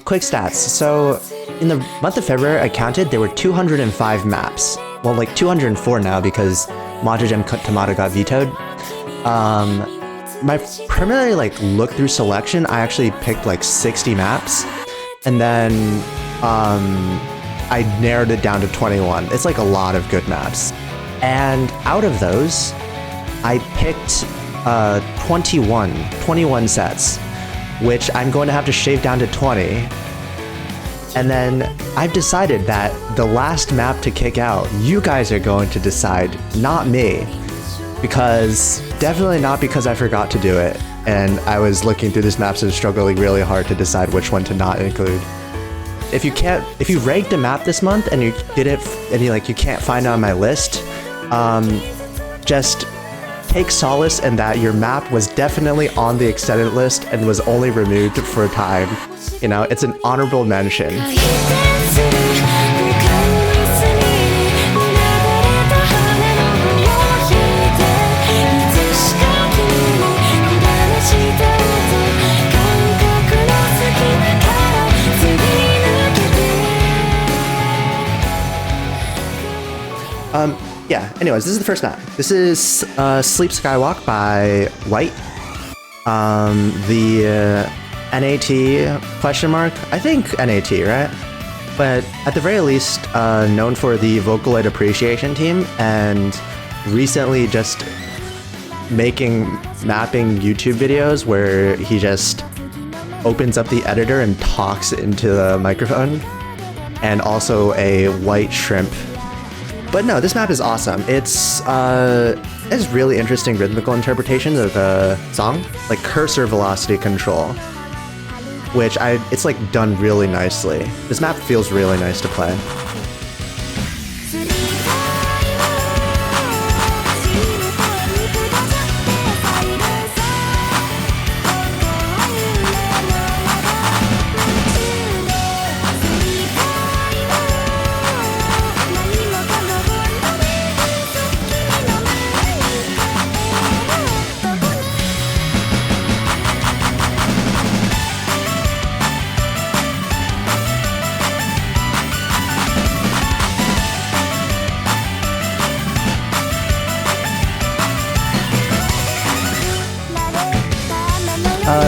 Quick stats. So, in the month of February, I counted, there were 205 maps. Well, like 204 now because Majajim Tamada got vetoed. My preliminary look through selection, I actually picked like 60 maps, and then I narrowed it down to 21. It's like a lot of good maps. And out of those, I picked 21 sets, which I'm going to have to shave down to 20. And then I've decided that the last map to kick out, you guys are going to decide, not me. Because, definitely not because I forgot to do it, and I was looking through these maps and struggling really hard to decide which one to not include. If you ranked a map this month and you did it, and you can't find it on my list, just take solace in that your map was definitely on the extended list and was only removed for a time. You know, it's an honorable mention. Yeah, anyways, this is the first map. This is Sleep Skywalk by White. The NAT question mark? I think NAT, right? But at the very least, known for the Vocaloid Appreciation team, and recently just mapping YouTube videos where he just opens up the editor and talks into the microphone, and also a white shrimp. But no, this map is awesome. It's really interesting rhythmical interpretations of the song, like cursor velocity control, which it's like done really nicely. This map feels really nice to play.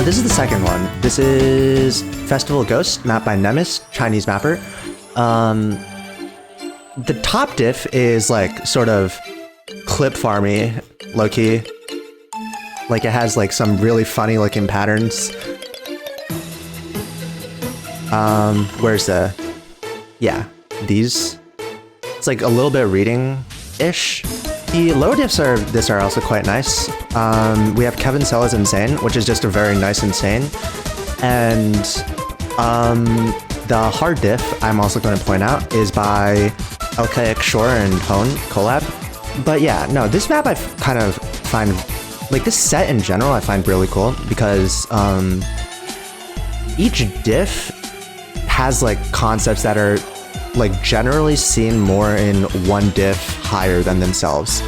This is the second one. This is Festival Ghost, mapped by Nemesis, Chinese mapper. The top diff is like sort of clip farmy, low-key. Like it has like some really funny looking patterns. Where's the... Yeah, these. It's like a little bit reading-ish. The low diffs are also quite nice. We have Kevin Sella's Insane, which is just a very nice Insane. And the hard diff, I'm also going to point out, is by LKX Shore and Hone collab. But yeah, no, this map I kind of find, like this set in general I find really cool because each diff has like concepts that are like generally seen more in one diff higher than themselves.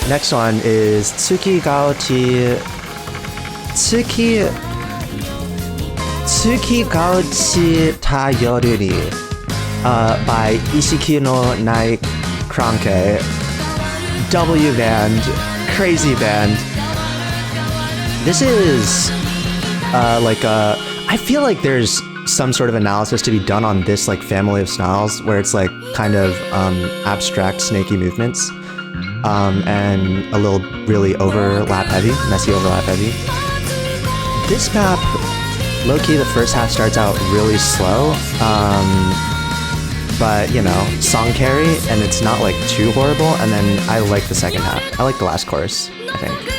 Next one is Tsuki Gaochi Ta Yoru ni by Isikino Nai Kank. W band, crazy band. This is I feel like there's some sort of analysis to be done on this like family of styles where it's like kind of abstract snaky movements and a little really overlap heavy, messy overlap heavy. This map, low-key the first half starts out really slow, but you know, song carry, and it's not like too horrible, and then I like the second half. I like the last chorus, I think.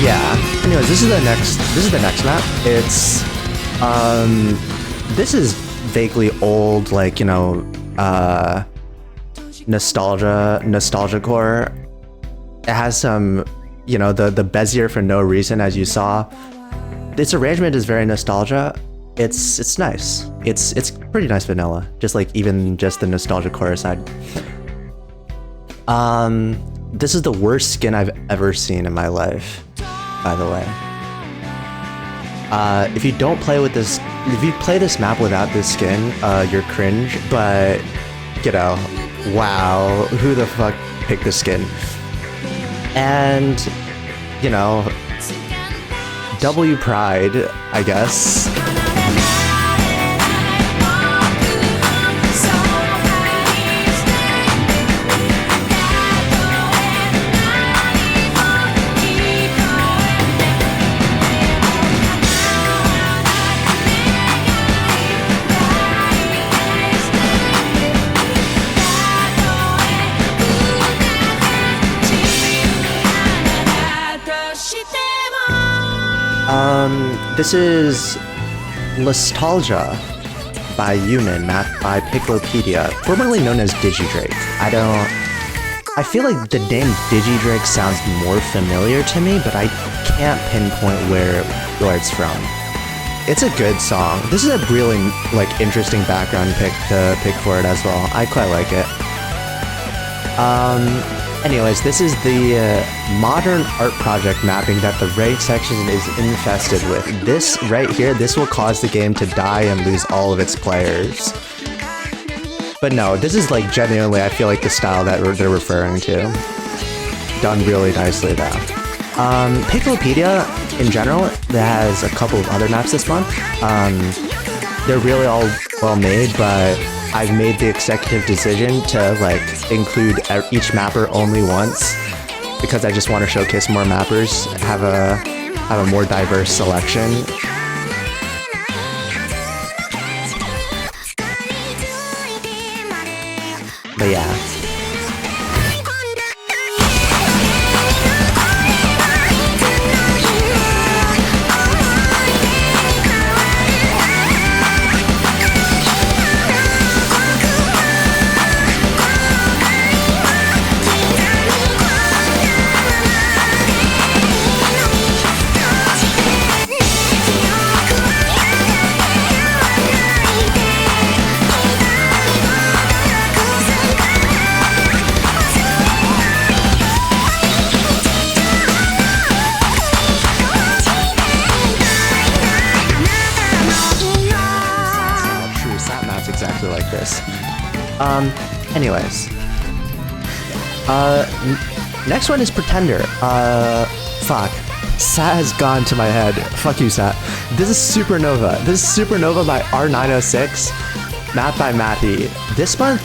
Yeah. Anyways, this is the next map. It's this is vaguely old, like, you know, nostalgia core. It has some, you know, the Bezier for no reason, as you saw. Its arrangement is very nostalgia. It's nice. It's pretty nice vanilla. Just like even just the nostalgia core aside. This is the worst skin I've ever seen in my life, by the way. If you don't play with this, if you play this map without this skin, you're cringe, but, you know, wow, who the fuck picked this skin? And, you know, W pride, I guess. This is Lostalgie by Yunin, mapped by picopedia, formerly known as Digidrake. I feel like the name Digidrake sounds more familiar to me, but I can't pinpoint where it's from. It's a good song. This is a really, like, interesting background pick to pick for it as well. I quite like it. Anyways, this is the modern art project mapping that the raid section is infested with. This right here, this will cause the game to die and lose all of its players. But no, this is like genuinely, I feel like the style that they're referring to. Done really nicely though. Picopedia, in general, that has a couple of other maps this month. They're really all well made, but I've made the executive decision to like include each mapper only once because I just want to showcase more mappers, have a more diverse selection. But yeah. Anyways. Next one is Pretender. Fuck. Sat has gone to my head. Fuck you, Sat. This is Supernova. This is Supernova by R906, map by Matty. This month,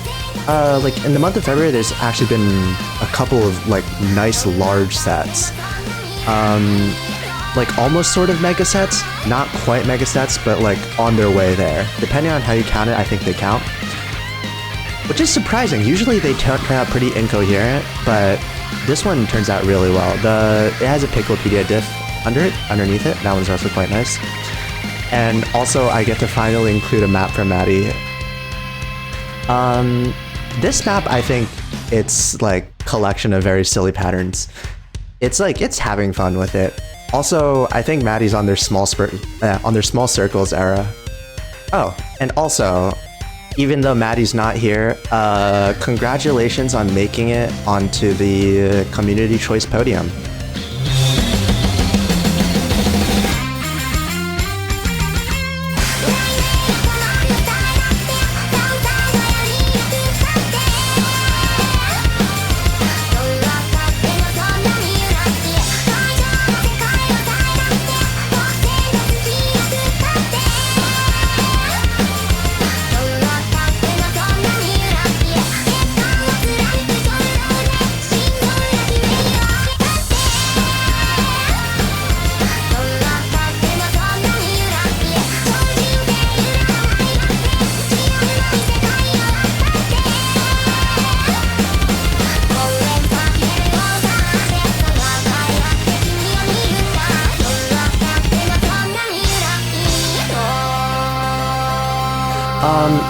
like in the month of February, there's actually been a couple of like nice large sets. Like almost sort of mega sets, not quite mega sets, but like on their way there. Depending on how you count it, I think they count. Which is surprising. Usually they turn out pretty incoherent, but this one turns out really well. It has a picopedia diff underneath it. That one's also quite nice. And also I get to finally include a map from Maddie. This map, I think it's like collection of very silly patterns. It's like, it's having fun with it. Also, I think Maddie's on their small circles era. Oh, and also, even though Maddie's not here, congratulations on making it onto the community choice podium.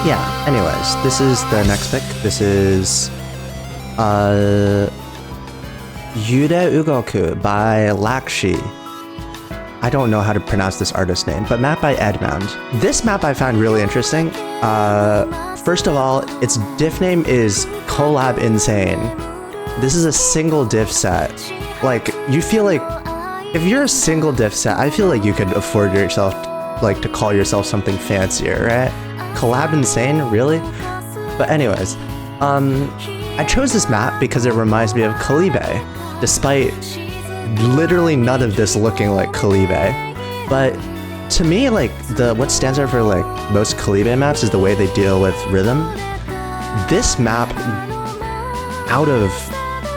Yeah, anyways, this is the next pick. This is Yud Ugoku by Lakshi. I don't know how to pronounce this artist's name, but map by Edmund. This map I found really interesting. First of all, its diff name is Collab Insane. This is a single diff set. Like, you feel like, if you're a single diff set, I feel like you could afford yourself, like, to call yourself something fancier, right? Collab Insane, really? But anyways, I chose this map because it reminds me of Kalibe, despite literally none of this looking like Kalibe. But to me, like, what stands out for like most Kalibe maps is the way they deal with rhythm. This map, out of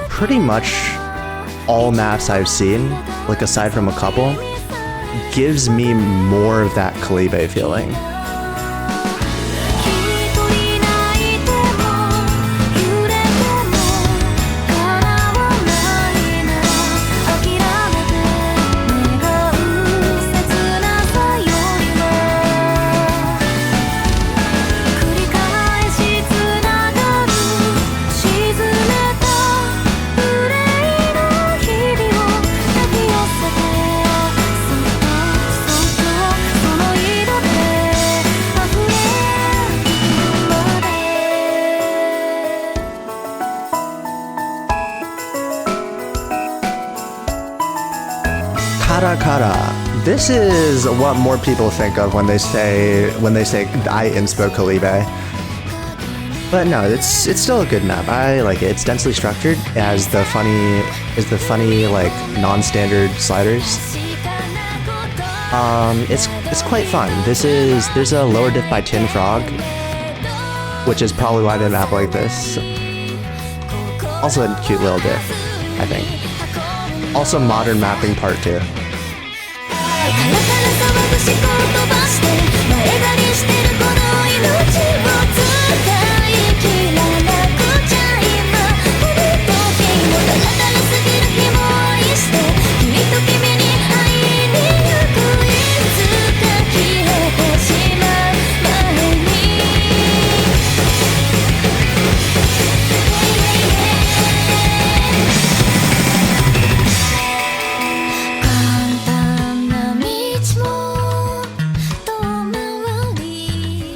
pretty much all maps I've seen, like aside from a couple, gives me more of that Kalibe feeling. Kara. This is what more people think of when they say I inspo Kalibe. But no, it's still a good map. I like it. It's densely structured. It has the funny like non-standard sliders. It's quite fun. There's a lower diff by Tin Frog, which is probably why they map like this. Also a cute little diff, I think. Also modern mapping part 2.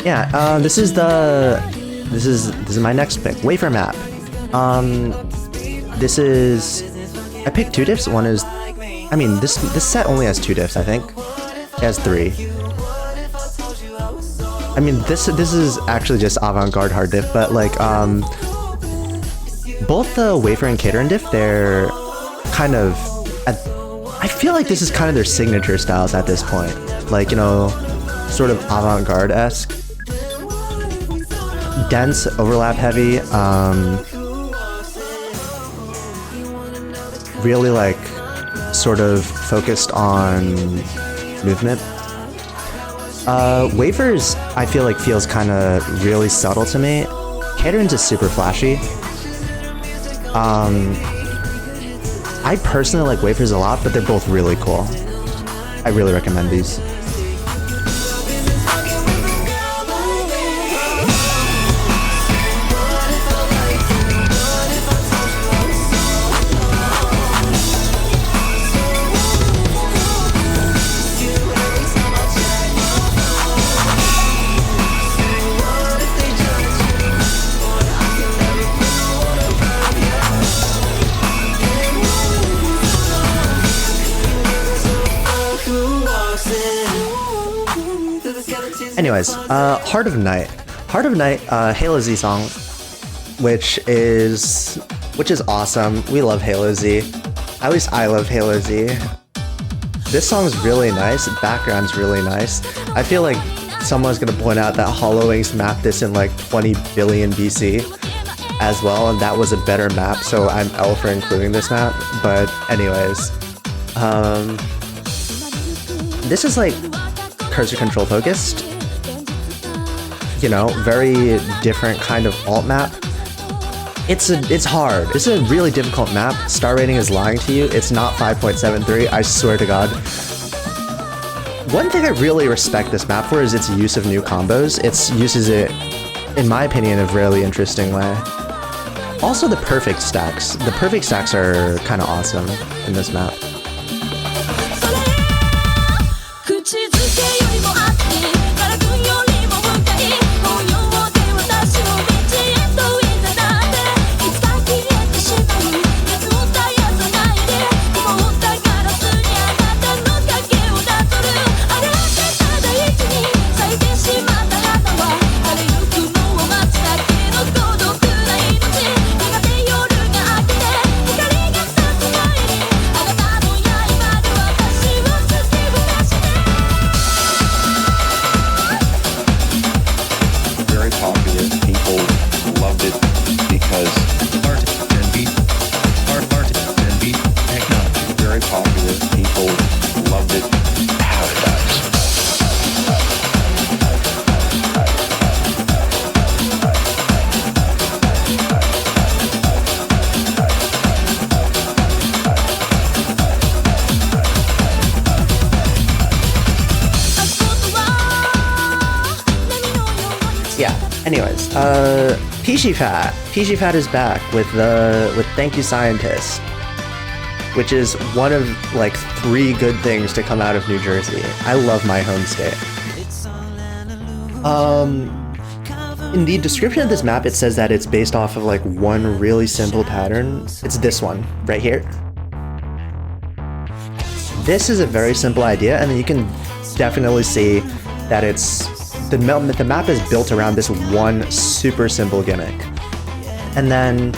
Yeah, this is my next pick, Wafer map. I picked 2 diffs. One is, I mean, this set only has 2 diffs, I think. It has 3. I mean, this is actually just avant-garde hard diff, but like, both the Wafer and Caterin diff, they're kind of, I feel like this is kind of their signature styles at this point. Like, you know, sort of avant-garde-esque. Dense, overlap heavy. Really like sort of focused on movement. Wafer's, I feel like, feels kind of really subtle to me. Catering's is super flashy. I personally like Wafers a lot, but they're both really cool. I really recommend these. Anyways, Heart of Night. Heart of Night, Halo Z song, which is awesome. We love Halo Z. At least I love Halo Z. This song's really nice. The background's really nice. I feel like someone's gonna point out that HoloWings mapped this in like 20 billion BC as well, and that was a better map, so I'm L for including this map. But anyways, this is like cursor control focused. You know, very different kind of alt map. It's hard. It's a really difficult map. Star rating is lying to you. It's not 5.73, I swear to God. One thing I really respect this map for is its use of new combos. It uses it, in my opinion, in a really interesting way. Also the perfect stacks. The perfect stacks are kind of awesome in this map. Anyways, PG Fat is back with Thank You Scientist, which is one of like 3 good things to come out of New Jersey. I love my home state. In the description of this map, it says that it's based off of like one really simple pattern. It's this one right here. This is a very simple idea, and you can definitely see that the map is built around this one super simple gimmick. And then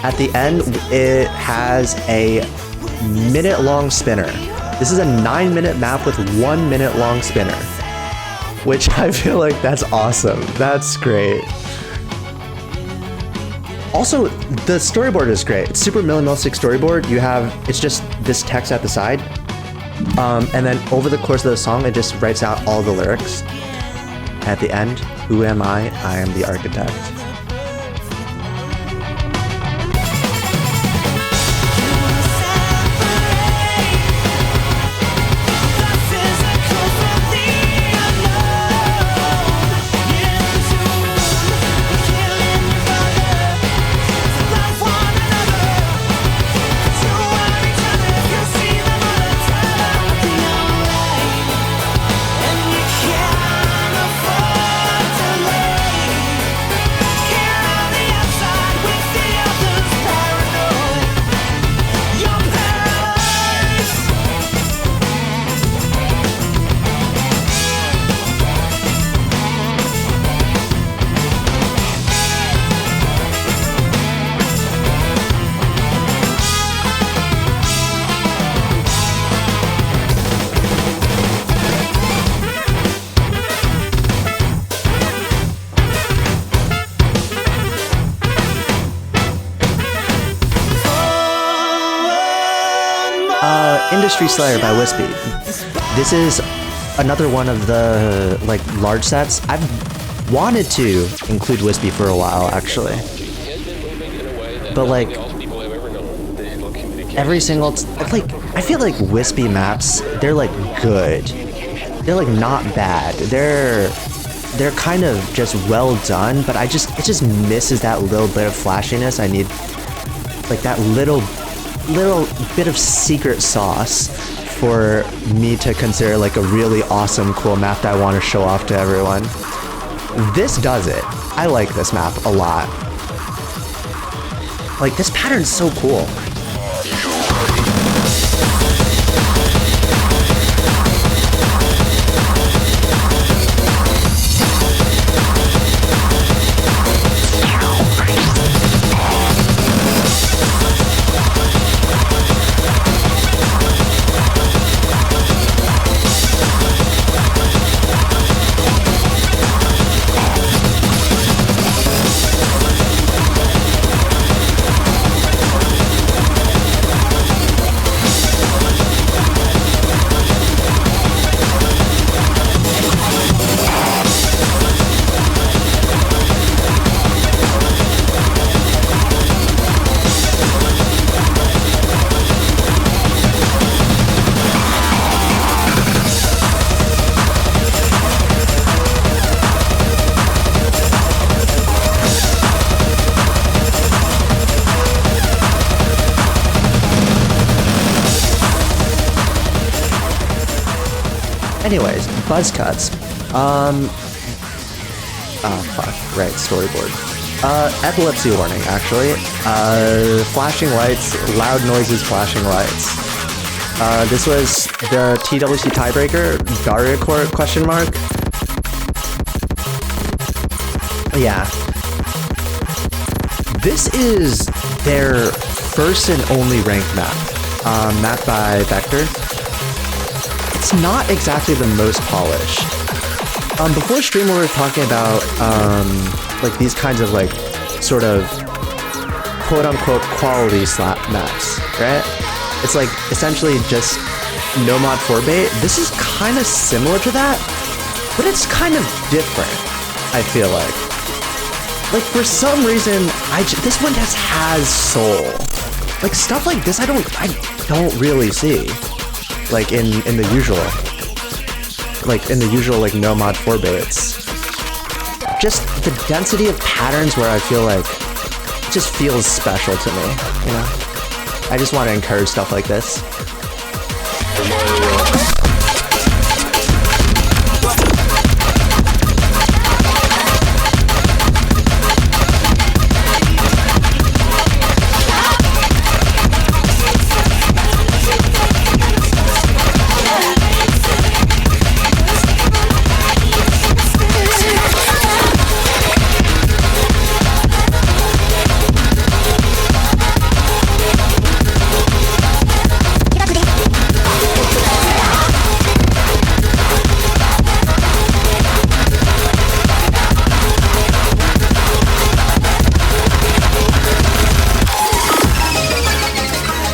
at the end, it has a minute-long spinner. This is a 9-minute map with 1 minute-long spinner, which I feel like that's awesome. That's great. Also, the storyboard is great. It's super minimalistic storyboard. It's just this text at the side. And then over the course of the song, it just writes out all the lyrics. At the end, who am I? I am the architect. Industry Slayer by Wispy. This is another one of the like large sets. I've wanted to include Wispy for a while actually, but like every single like I feel like Wispy maps, they're like good. They're like not bad. They're kind of just well done, but it just misses that little bit of flashiness. I need like that little bit of secret sauce for me to consider like a really awesome, cool map that I want to show off to everyone. This does it. I like this map a lot. Like, this pattern's so cool. Anyways, buzz cuts. Oh fuck, right, storyboard. Epilepsy warning, actually. Flashing lights, loud noises, flashing lights. This was the TWC tiebreaker, Daria Court, question mark. Yeah. This is their first and only ranked map. Mapped by Vector. It's not exactly the most polished. Before stream we were talking about like these kinds of like sort of quote-unquote quality maps, right? It's like essentially just no mod 4 bait. This is kind of similar to that, but it's kind of different, I feel like. Like for some reason, this one just has soul. Like stuff like this I don't really see. Like in the usual like no mod 4 baits. Just the density of patterns where I feel like it just feels special to me, you know? I just want to encourage stuff like this.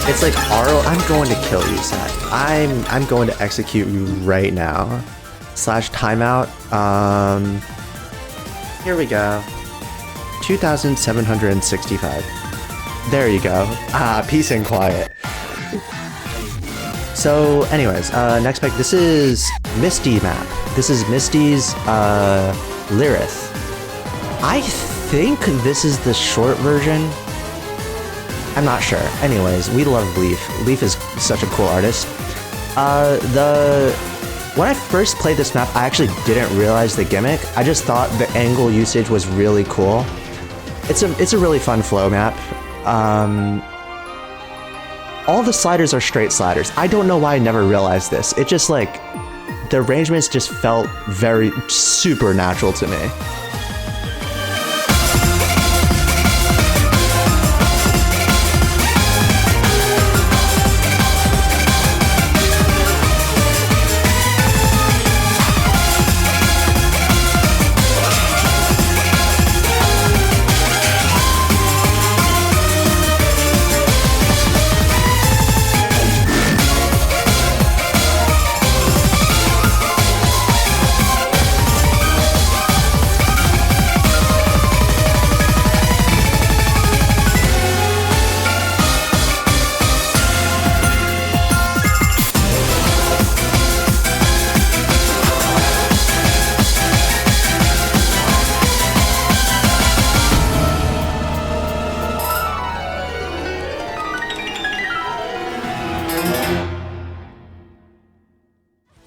It's like, Aro, I'm going to kill you, Zach. I'm going to execute you right now. /timeout. Here we go. 2,765. There you go. Peace and quiet. So, anyways, next pick. This is Misty map. This is Misty's Lith. I think this is the short version. I'm not sure. Anyways, we love Leaf. Leaf is such a cool artist. When I first played this map, I actually didn't realize the gimmick. I just thought the angle usage was really cool. It's a really fun flow map. All the sliders are straight sliders. I don't know why I never realized this. It just like, the arrangements just felt very supernatural to me.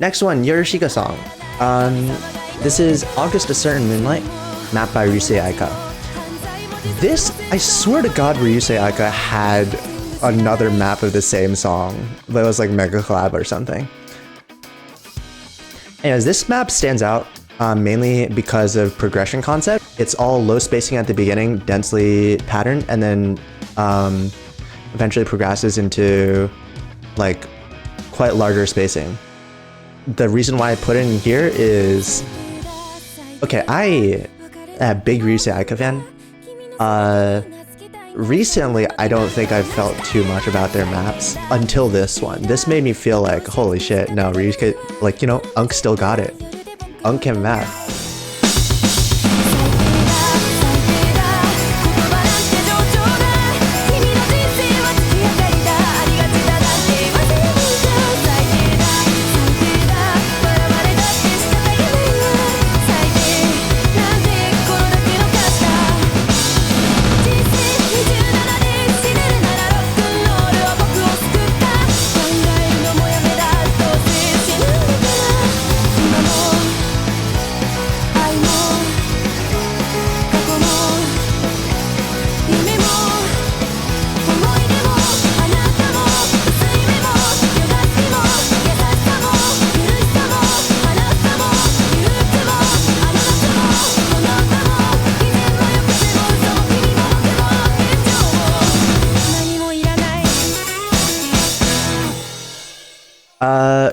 Next one, Yorishika song. This is August a Certain Moonlight, mapped by Ryusei Aika. This, I swear to God, Ryusei Aika had another map of the same song, but it was like Mega Collab or something. Anyways, this map stands out mainly because of progression concept. It's all low spacing at the beginning, densely patterned, and then eventually progresses into like quite larger spacing. The reason why I put it in here is, okay, I am a big Ryusei Aika fan. Recently, I don't think I've felt too much about their maps until this one. This made me feel like, holy shit, no, Ryusei, like, you know, Unk still got it. Unk can map.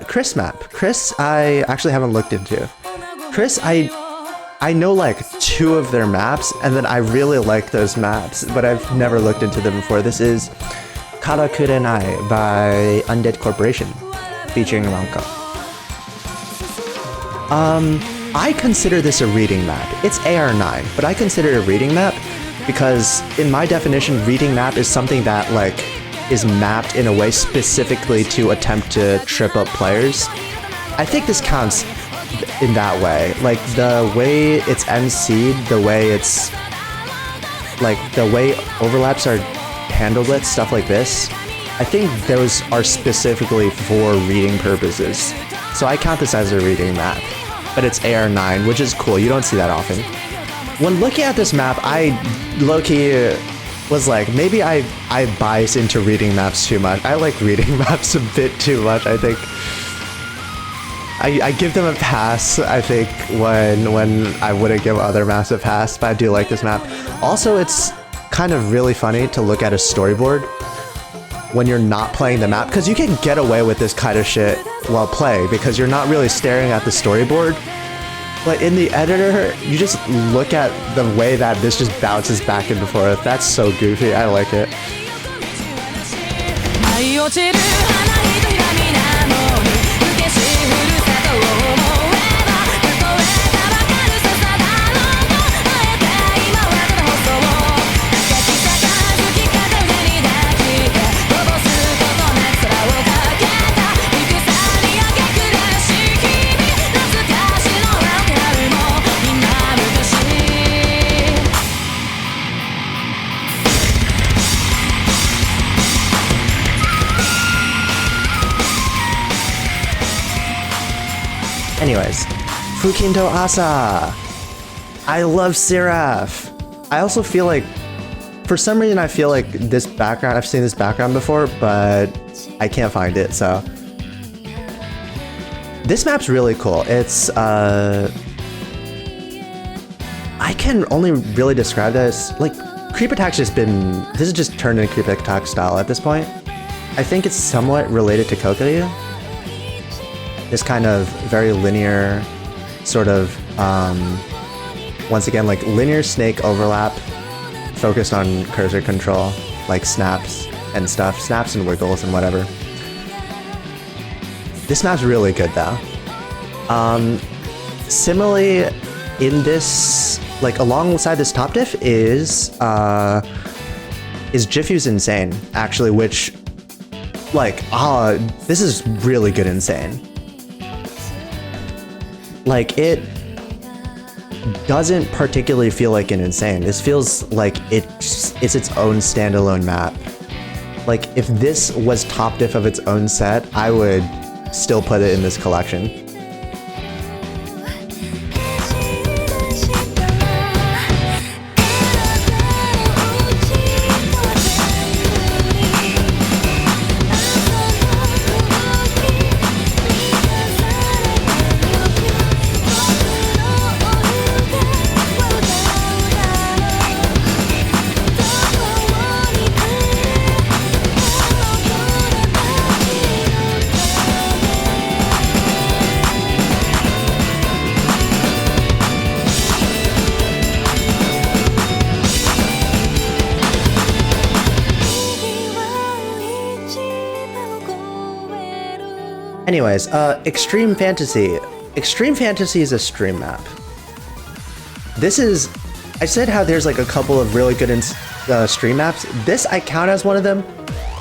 Chris map. Chris, I actually haven't looked into. Chris, I know like 2 of their maps, and then I really like those maps, but I've never looked into them before. This is Kalakur by Undead Corporation, featuring Ranka. I consider this a reading map. It's AR9, but I consider it a reading map because in my definition, reading map is something that like is mapped in a way specifically to attempt to trip up players. I think this counts in that way. Like the way it's MC'd, the way it's like the way overlaps are handled with, stuff like this. I think those are specifically for reading purposes. So I count this as a reading map, but it's AR9, which is cool. You don't see that often. When looking at this map, I low-key was like, maybe I bias into reading maps too much. I like reading maps a bit too much, I think. I give them a pass, I think, when I wouldn't give other maps a pass, but I do like this map. Also, it's kind of really funny to look at a storyboard when you're not playing the map, because you can get away with this kind of shit while playing, because you're not really staring at the storyboard. But in the editor, you just look at the way that this just bounces back and forth. That's so goofy. I like it. Anyways, Fukindo Assa. I love Siraf. I also feel like, for some reason, I feel like this background, I've seen this background before, but I can't find it, so. This map's really cool. It's, I can only really describe this, like, Creep Attack's just been, this has just turned into Creep Attack style at this point. I think it's somewhat related to Kokoryu. This kind of very linear, sort of, once again, like linear snake overlap, focused on cursor control, like snaps and stuff, snaps and wiggles and whatever. This map's really good though. Similarly, in this, like alongside this top diff is Jifu's Insane, actually, which, like, this is really good Insane. Like, it doesn't particularly feel like an Insane. This feels like it's its own standalone map. Like, if this was top diff of its own set, I would still put it in this collection. Anyways, Extreme Fantasy. Extreme Fantasy is a stream map. This is... I said how there's like a couple of really good stream maps. This I count as one of them.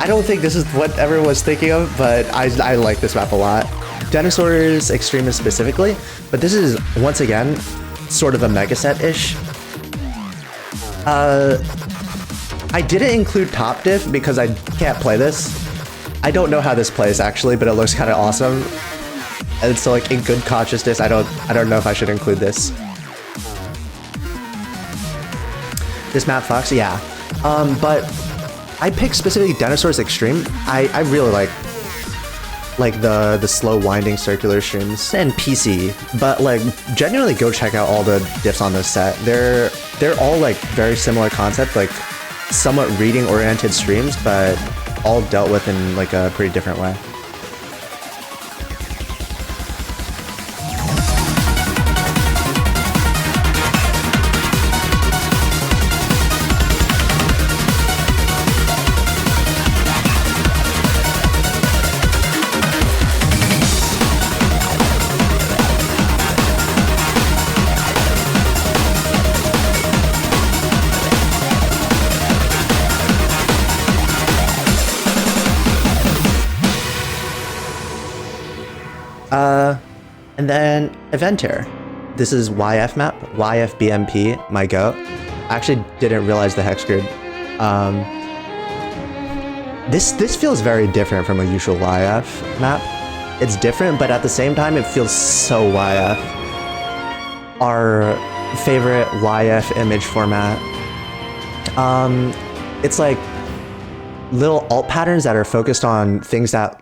I don't think this is what everyone was thinking of, but I like this map a lot. Dinosaurs Extremist specifically, but this is, once again, sort of a mega set-ish. I didn't include Top Diff because I can't play this. I don't know how this plays actually, but it looks kind of awesome. And so like in good consciousness, I don't know if I should include this. This map Fox, yeah. But I picked specifically Dinosaurs Extreme. I really like the slow winding circular streams and PC, but like genuinely go check out all the diffs on this set. They're all like very similar concept, like somewhat reading oriented streams, but all dealt with in like a pretty different way. And then Eventer. This is YF map, YFBMP, my goat. I actually didn't realize the hex grid. This feels very different from a usual YF map. It's different, but at the same time, it feels so YF. Our favorite YF image format. It's like little alt patterns that are focused on things that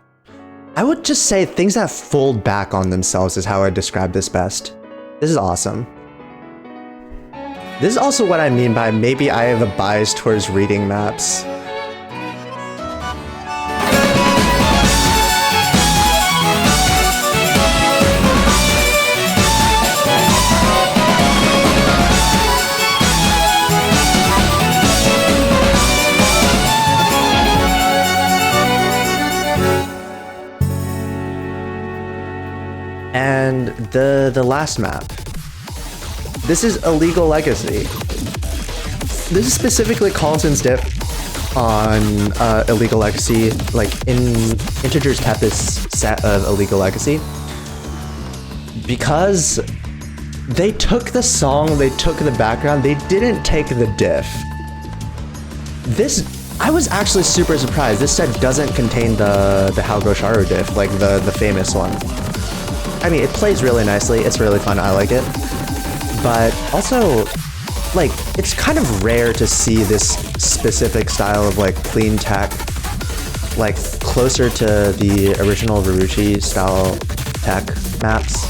I would just say things that fold back on themselves is how I describe this best. This is awesome. This is also what I mean by maybe I have a bias towards reading maps. And the last map. This is Illegal Legacy. This is specifically Collison's diff on Illegal Legacy, like in Integer's Tempest set of Illegal Legacy. Because they took the song, they took the background, they didn't take the diff. I was actually super surprised. This set doesn't contain the Halgosharu diff, like the famous one. I mean, it plays really nicely, it's really fun, I like it. But also, like, it's kind of rare to see this specific style of, like, clean tech, like, closer to the original Verucci style tech maps.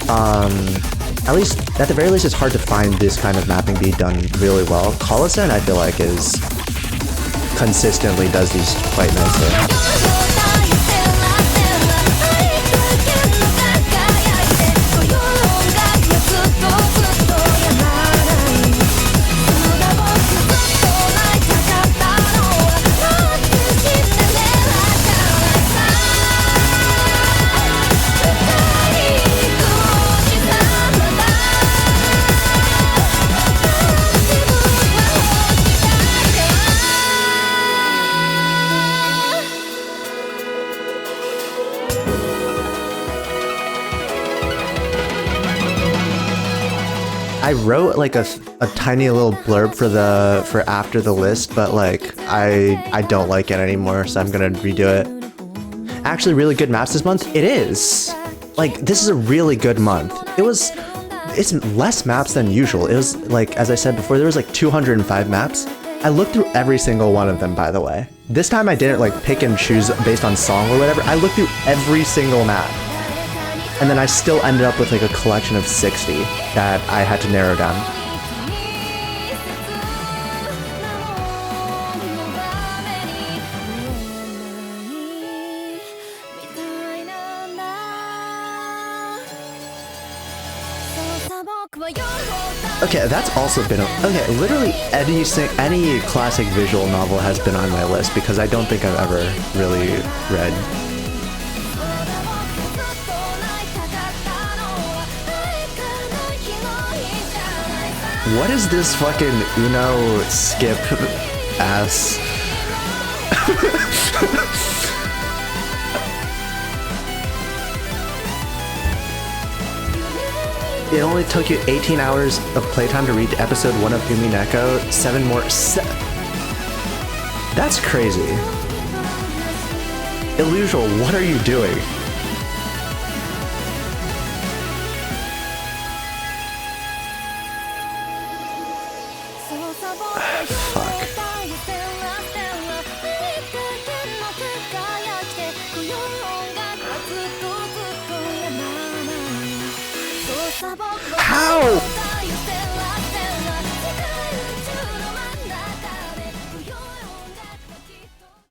At the very least, it's hard to find this kind of mapping be done really well. Collison, I feel like, consistently does these quite nicely. I wrote like a tiny little blurb for after the list, but like I don't like it anymore, so I'm gonna redo it. Actually, really good maps this month. It is. Like, this is a really good month. It's less maps than usual. It was like, as I said before, there was like 205 maps. I looked through every single one of them, by the way. This time I didn't like pick and choose based on song or whatever. I looked through every single map. And then I still ended up with like a collection of 60 that I had to narrow down. Okay, that's also been okay. Literally any classic visual novel has been on my list because I don't think I've ever really read What is this fucking Uno skip ass? It only took you 18 hours of playtime to reach episode 1 of Umineko. 7 more. That's crazy. Illusual, what are you doing? Fuck. How?